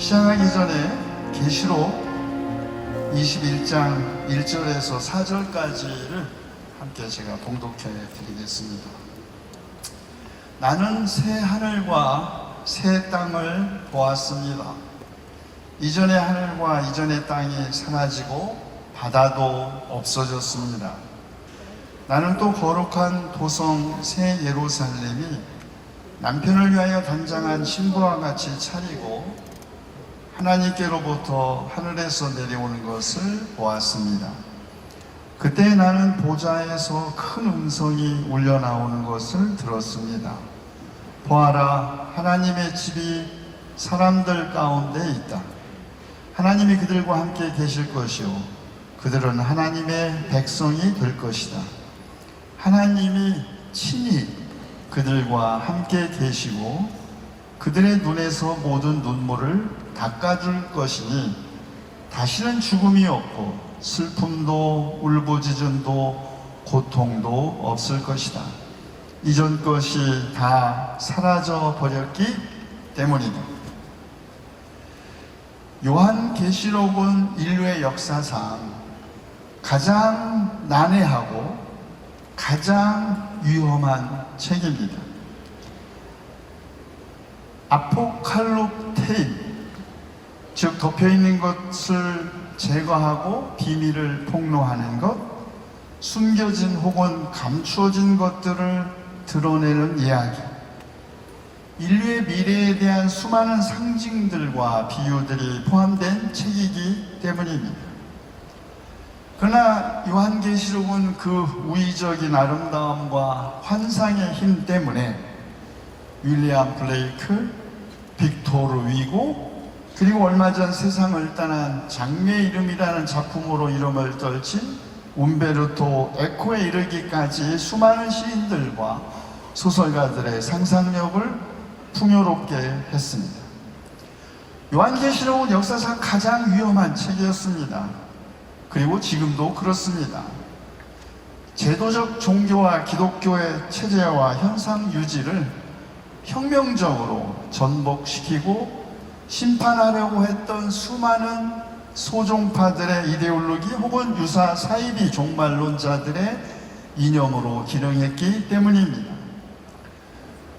시작하기 전에 계시록 21장 1절에서 4절까지를 함께 제가 봉독해 드리겠습니다. 나는 새 하늘과 새 땅을 보았습니다. 이전의 하늘과 이전의 땅이 사라지고 바다도 없어졌습니다. 나는 또 거룩한 도성 새 예루살렘이 남편을 위하여 단장한 신부와 같이 차리고 하나님께로부터 하늘에서 내려오는 것을 보았습니다. 그때 나는 보좌에서 큰 음성이 울려 나오는 것을 들었습니다. 보아라, 하나님의 집이 사람들 가운데 있다. 하나님이 그들과 함께 계실 것이요 그들은 하나님의 백성이 될 것이다. 하나님이 친히 그들과 함께 계시고 그들의 눈에서 모든 눈물을 닦아줄 것이니 다시는 죽음이 없고 슬픔도 울부짖음도 고통도 없을 것이다. 이전 것이 다 사라져 버렸기 때문이다. 요한계시록은 인류의 역사상 가장 난해하고 가장 위험한 책입니다. 아포칼립테인, 즉 덮여있는 것을 제거하고 비밀을 폭로하는 것, 숨겨진 혹은 감추어진 것들을 드러내는 이야기, 인류의 미래에 대한 수많은 상징들과 비유들이 포함된 책이기 때문입니다. 그러나 요한계시록은 그 우의적인 아름다움과 환상의 힘 때문에 윌리엄 블레이크, 빅토르 위고, 그리고 얼마 전 세상을 떠난 장미의 이름이라는 작품으로 이름을 떨친 움베르토 에코에 이르기까지 수많은 시인들과 소설가들의 상상력을 풍요롭게 했습니다. 요한계시록은 역사상 가장 위험한 책이었습니다. 그리고 지금도 그렇습니다. 제도적 종교와 기독교의 체제와 현상 유지를 혁명적으로 전복시키고 심판하려고 했던 수많은 소종파들의 이데올로기 혹은 유사 사이비 종말론자들의 이념으로 기능했기 때문입니다.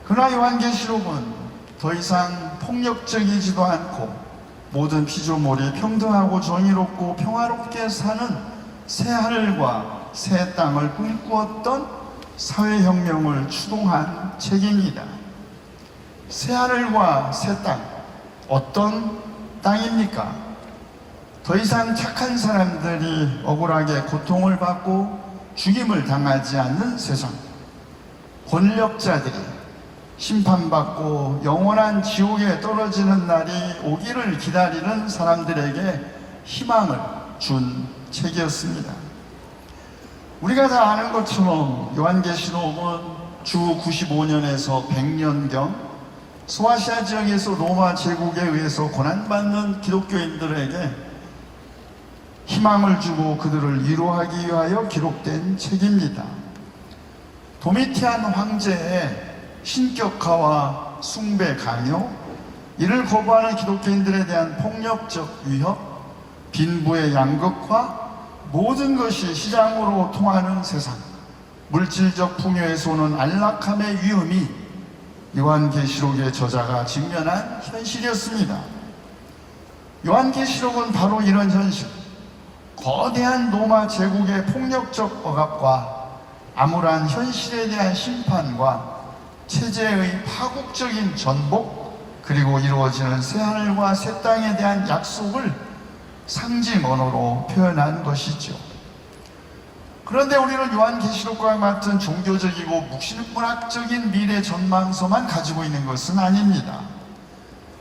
그러나 요한계시록은 더 이상 폭력적이지도 않고 모든 피조물이 평등하고 정의롭고 평화롭게 사는 새 하늘과 새 땅을 꿈꾸었던 사회혁명을 추동한 책입니다. 새 하늘과 새 땅, 어떤 땅입니까? 더 이상 착한 사람들이 억울하게 고통을 받고 죽임을 당하지 않는 세상, 권력자들이 심판받고 영원한 지옥에 떨어지는 날이 오기를 기다리는 사람들에게 희망을 준 책이었습니다. 우리가 다 아는 것처럼 요한계시록은 주 95년에서 100년경 소아시아 지역에서 로마 제국에 의해서 고난받는 기독교인들에게 희망을 주고 그들을 위로하기 위하여 기록된 책입니다. 도미티안 황제의 신격화와 숭배 강요, 이를 거부하는 기독교인들에 대한 폭력적 위협, 빈부의 양극화, 모든 것이 시장으로 통하는 세상, 물질적 풍요에서 오는 안락함의 위험이 요한계시록의 저자가 직면한 현실이었습니다. 요한계시록은 바로 이런 현실, 거대한 로마 제국의 폭력적 억압과 암울한 현실에 대한 심판과 체제의 파국적인 전복, 그리고 이루어지는 새하늘과 새 땅에 대한 약속을 상징 언어로 표현한 것이죠. 그런데 우리는 요한계시록과 같은 종교적이고 묵신문학적인 미래 전망서만 가지고 있는 것은 아닙니다.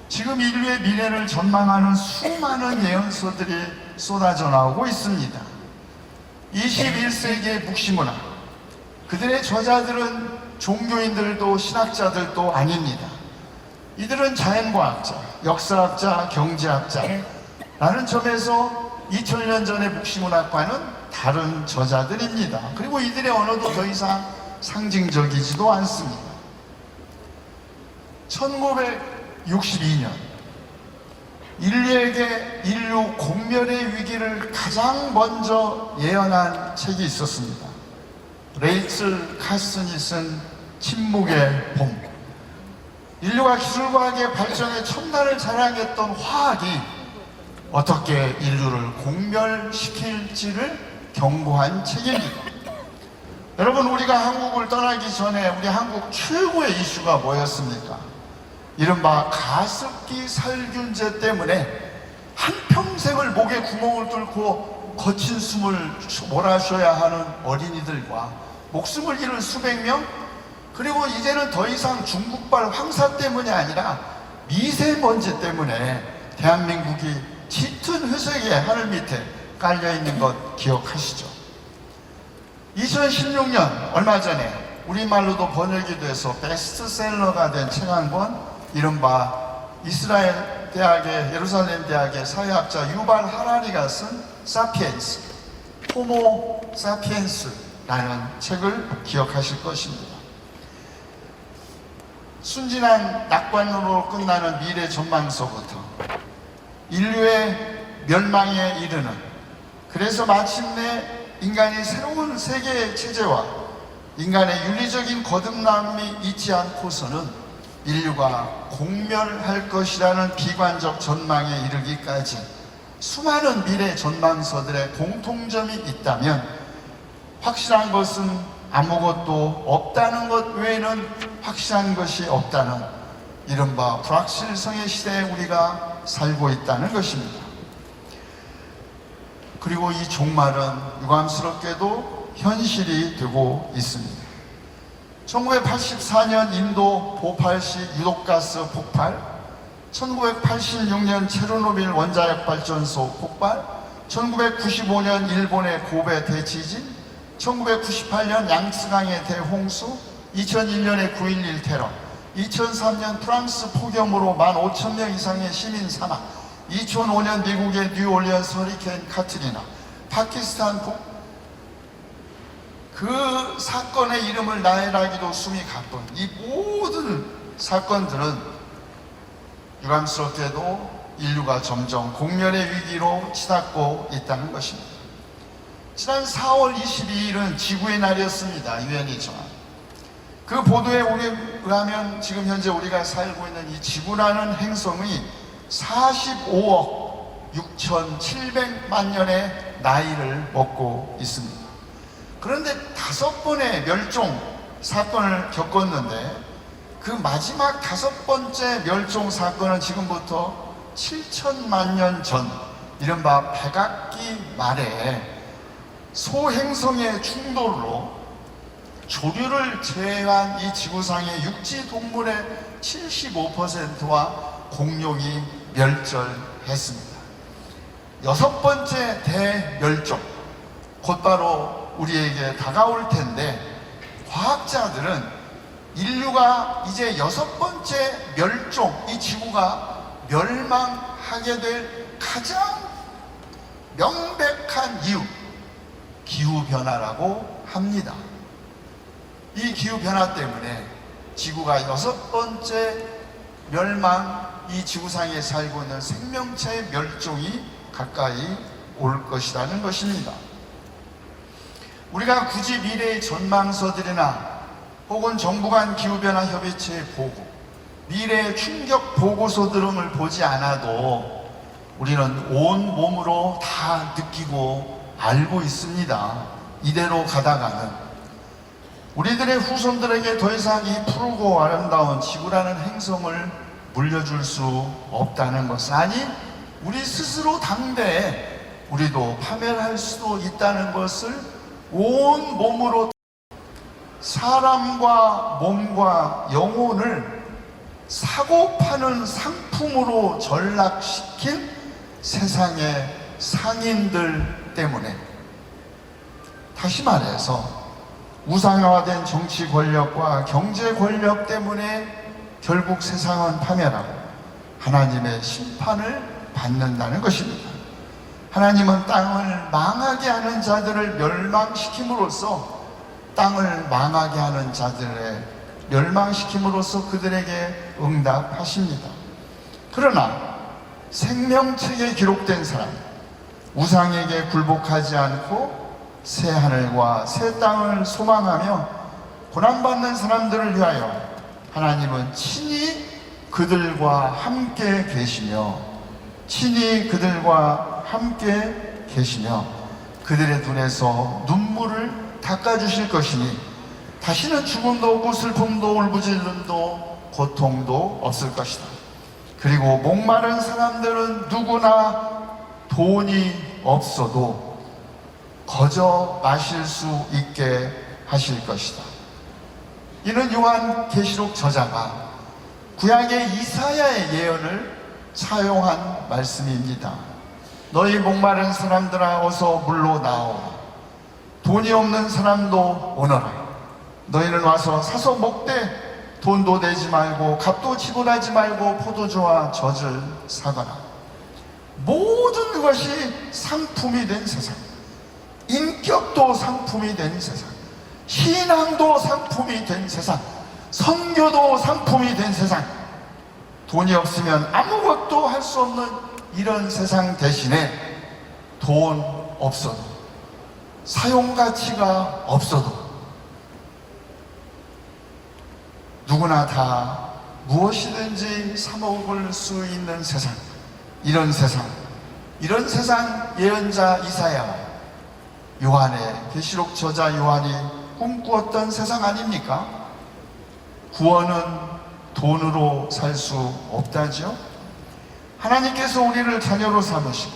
지금 인류의 미래를 전망하는 수많은 예언서들이 쏟아져 나오고 있습니다. 21세기의 묵시문학, 그들의 저자들은 종교인들도 신학자들도 아닙니다. 이들은 자연과학자, 역사학자, 경제학자라는 점에서 2000년 전의 묵시문학과는 다른 저자들입니다. 그리고 이들의 언어도 더 이상 상징적이지도 않습니다. 1962년 인류에게 인류 공멸의 위기를 가장 먼저 예언한 책이 있었습니다. 레이첼 카슨이 쓴 침묵의 봄. 인류가 기술과학의 발전의 첫날을 자랑했던 화학이 어떻게 인류를 공멸시킬지를 경고한 책입니다. 여러분, 우리가 한국을 떠나기 전에 우리 한국 최고의 이슈가 뭐였습니까? 이른바 가습기 살균제 때문에 한평생을 목에 구멍을 뚫고 거친 숨을 몰아쉬어야 하는 어린이들과 목숨을 잃은 수백 명, 그리고 이제는 더 이상 중국발 황사 때문이 아니라 미세먼지 때문에 대한민국이 짙은 회색의 하늘 밑에 깔려있는 것 기억하시죠? 2016년 얼마 전에 우리말로도 번역이 돼서 베스트셀러가 된 책 한 권, 이른바 이스라엘 대학의 예루살렘 대학의 사회학자 유발 하라리가 쓴 사피엔스, 호모 사피엔스라는 책을 기억하실 것입니다. 순진한 낙관으로 끝나는 미래 전망서부터 인류의 멸망에 이르는, 그래서 마침내 인간이 새로운 세계 체제와 인간의 윤리적인 거듭남이 있지 않고서는 인류가 공멸할 것이라는 비관적 전망에 이르기까지 수많은 미래 전망서들의 공통점이 있다면 확실한 것은 아무것도 없다는 것 외에는 확실한 것이 없다는 이른바 불확실성의 시대에 우리가 살고 있다는 것입니다. 그리고 이 종말은 유감스럽게도 현실이 되고 있습니다. 1984년 인도 보팔시 유독가스 폭발, 1986년 체르노빌 원자력 발전소 폭발, 1995년 일본의 고베 대지진, 1998년 양쯔강의 대홍수, 2001년의 9.11 테러, 2003년 프랑스 폭염으로 15,000명 이상의 시민 사망, 2005년 미국의 뉴올리언스 허리케인 카트리나, 파키스탄 그 사건의 이름을 나열하기도 숨이 가쁜 이 모든 사건들은 유감스럽게도 인류가 점점 공멸의 위기로 치닫고 있다는 것입니다. 지난 4월 22일은 지구의 날이었습니다. 유엔이죠. 그 보도에 의하면 지금 현재 우리가 살고 있는 이 지구라는 행성이 45억 6,700만 년의 나이를 먹고 있습니다. 그런데 5번의 멸종 사건을 겪었는데 그 마지막 5번째 멸종 사건은 지금부터 7천만 년 전, 이른바 백악기 말에 소행성의 충돌로 조류를 제외한 이 지구상의 육지 동물의 75%와 공룡이 멸절했습니다. 6번째 대멸종, 곧바로 우리에게 다가올 텐데, 과학자들은 인류가 이제 6번째 멸종, 이 지구가 멸망하게 될 가장 명백한 이유, 기후변화라고 합니다. 이 기후변화 때문에 지구가 6번째 멸망, 이 지구상에 살고 있는 생명체의 멸종이 가까이 올 것이라는 것입니다. 우리가 굳이 미래의 전망서들이나 혹은 정부 간 기후변화 협의체의 보고, 미래의 충격 보고서 등을 보지 않아도 우리는 온 몸으로 다 느끼고 알고 있습니다. 이대로 가다가는 우리들의 후손들에게 더 이상 이 푸르고 아름다운 지구라는 행성을 물려줄 수 없다는 것, 아니 우리 스스로 당대에 우리도 파멸할 수도 있다는 것을 온 몸으로, 사람과 몸과 영혼을 사고 파는 상품으로 전락시킨 세상의 상인들 때문에, 다시 말해서 우상화된 정치 권력과 경제 권력 때문에 결국 세상은 파멸하고 하나님의 심판을 받는다는 것입니다. 하나님은 땅을 망하게 하는 자들을 멸망시킴으로써, 땅을 망하게 하는 자들의 멸망시킴으로써 그들에게 응답하십니다. 그러나 생명책에 기록된 사람, 우상에게 굴복하지 않고 새 하늘과 새 땅을 소망하며 고난받는 사람들을 위하여 하나님은 친히 그들과 함께 계시며 그들의 눈에서 눈물을 닦아주실 것이니 다시는 죽음도 없고 슬픔도 울부짖음도 고통도 없을 것이다. 그리고 목마른 사람들은 누구나 돈이 없어도 거저 마실 수 있게 하실 것이다. 이는 요한계시록 저자가 구약의 이사야의 예언을 사용한 말씀입니다. 너희 목마른 사람들아 어서 물로 나오라. 돈이 없는 사람도 오너라. 너희는 와서 사서 먹되 돈도 내지 말고 값도 지불하지 말고 포도주와 젖을 사거라. 모든 것이 상품이 된 세상, 인격도 상품이 된 세상, 신앙도 상품이 된 세상, 선교도 상품이 된 세상, 돈이 없으면 아무것도 할 수 없는 이런 세상 대신에 돈 없어도, 사용가치가 없어도 누구나 다 무엇이든지 사 먹을 수 있는 세상, 이런 세상 예언자 이사야, 요한의 계시록 저자 요한이 꿈꾸었던 세상 아닙니까? 구원은 돈으로 살 수 없다죠. 하나님께서 우리를 자녀로 삼으시고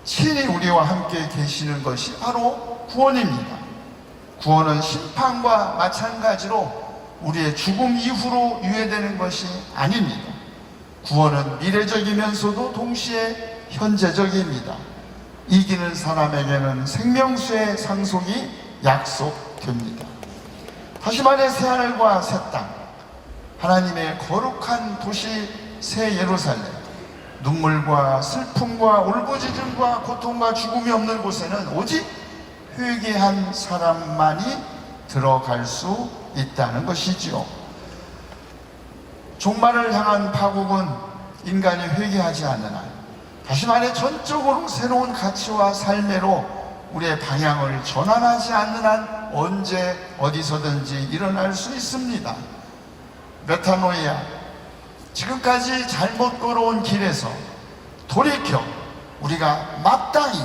친히 우리와 함께 계시는 것이 바로 구원입니다. 구원은 심판과 마찬가지로 우리의 죽음 이후로 유예되는 것이 아닙니다. 구원은 미래적이면서도 동시에 현재적입니다. 이기는 사람에게는 생명수의 상속이 약속됩니다. 다시 말해 새하늘과 새 땅, 하나님의 거룩한 도시 새 예루살렘, 눈물과 슬픔과 울부짖음과 고통과 죽음이 없는 곳에는 오직 회개한 사람만이 들어갈 수 있다는 것이지요. 종말을 향한 파국은 인간이 회개하지 않는 한, 다시 말해 전적으로 새로운 가치와 삶으로 우리의 방향을 전환하지 않는 한 언제 어디서든지 일어날 수 있습니다. 메타노이아, 지금까지 잘못 걸어온 길에서 돌이켜 우리가 마땅히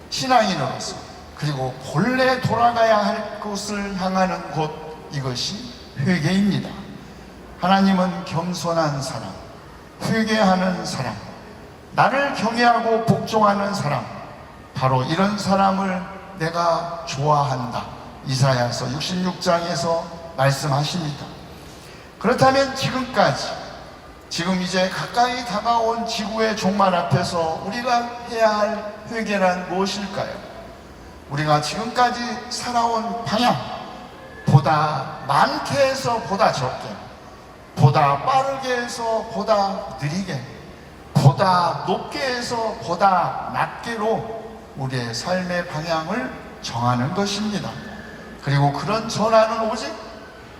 신앙인으로서 그리고 본래 돌아가야 할 곳을 향하는 곳, 이것이 회개입니다. 하나님은 겸손한 사람, 회개하는 사람, 나를 경외하고 복종하는 사람, 바로 이런 사람을 내가 좋아한다, 이사야서 66장에서 말씀하십니다. 그렇다면 지금 이제 가까이 다가온 지구의 종말 앞에서 우리가 해야 할 회개란 무엇일까요? 우리가 지금까지 살아온 방향, 보다 많게 해서 보다 적게, 보다 빠르게 해서 보다 느리게, 보다 높게 해서 보다 낮게로 우리의 삶의 방향을 정하는 것입니다. 그리고 그런 전환은 오직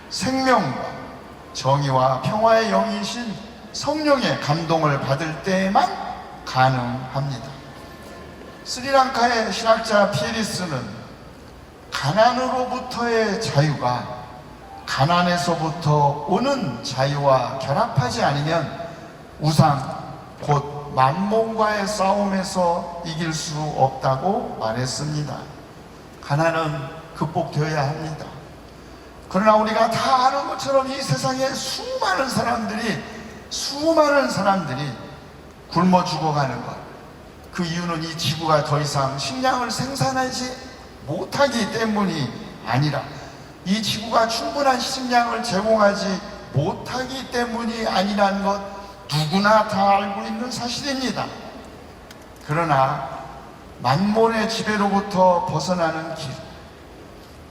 생명과 정의와 평화의 영이신 성령의 감동을 받을 때에만 가능합니다. 스리랑카의 신학자 피에리스는 가난으로부터의 자유가 가난에서부터 오는 자유와 결합하지 않으면 우상, 곧 만몬과의 싸움에서 이길 수 없다고 말했습니다. 가난은 극복되어야 합니다. 그러나 우리가 다 아는 것처럼 이 세상에 수많은 사람들이 굶어 죽어가는 것, 그 이유는 이 지구가 더 이상 식량을 생산하지 못하기 때문이 아니라 이 지구가 충분한 식량을 제공하지 못하기 때문이 아니라는 것 누구나 다 알고 있는 사실입니다. 그러나 만몬의 지배로부터 벗어나는 길,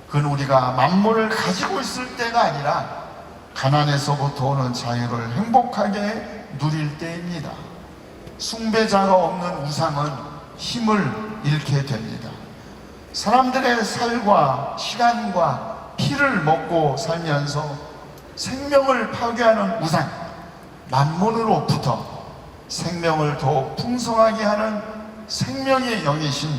그건 우리가 만몬을 가지고 있을 때가 아니라 가난에서부터 오는 자유를 행복하게 누릴 때입니다. 숭배자가 없는 우상은 힘을 잃게 됩니다. 사람들의 살과 시간과 피를 먹고 살면서 생명을 파괴하는 우상, 만몬으로부터 생명을 더욱 풍성하게 하는 생명의 영이신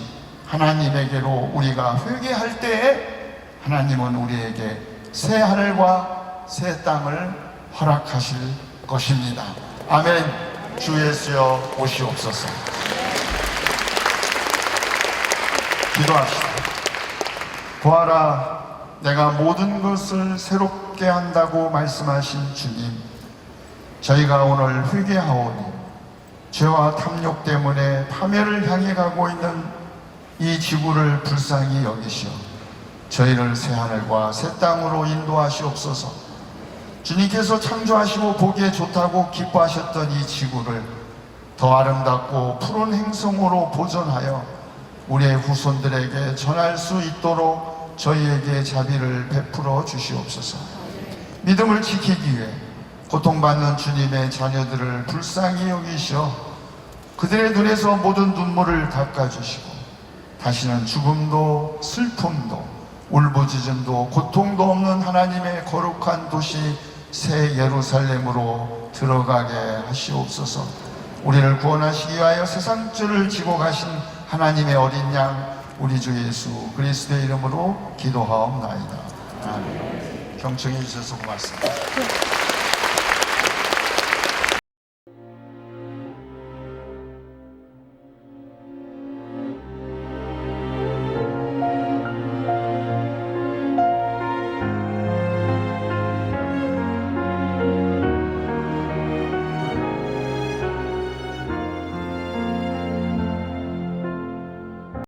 하나님에게로 우리가 회개할 때에 하나님은 우리에게 새 하늘과 새 땅을 허락하실 것입니다. 아멘. 주 예수여 오시옵소서. 기도합시다. 보아라, 내가 모든 것을 새롭게 한다고 말씀하신 주님, 저희가 오늘 회개하오니 죄와 탐욕 때문에 파멸을 향해 가고 있는 이 지구를 불쌍히 여기시어 저희를 새 하늘과 새 땅으로 인도하시옵소서. 주님께서 창조하시고 보기에 좋다고 기뻐하셨던 이 지구를 더 아름답고 푸른 행성으로 보존하여 우리의 후손들에게 전할 수 있도록 저희에게 자비를 베풀어 주시옵소서. 믿음을 지키기 위해 고통받는 주님의 자녀들을 불쌍히 여기시어 그들의 눈에서 모든 눈물을 닦아주시고 다시는 죽음도 슬픔도 울부짖음도 고통도 없는 하나님의 거룩한 도시 새 예루살렘으로 들어가게 하시옵소서. 우리를 구원하시기 위하여 세상 죄를 지고 가신 하나님의 어린 양 우리 주 예수 그리스도의 이름으로 기도하옵나이다. 아멘. 경청해 주셔서 고맙습니다.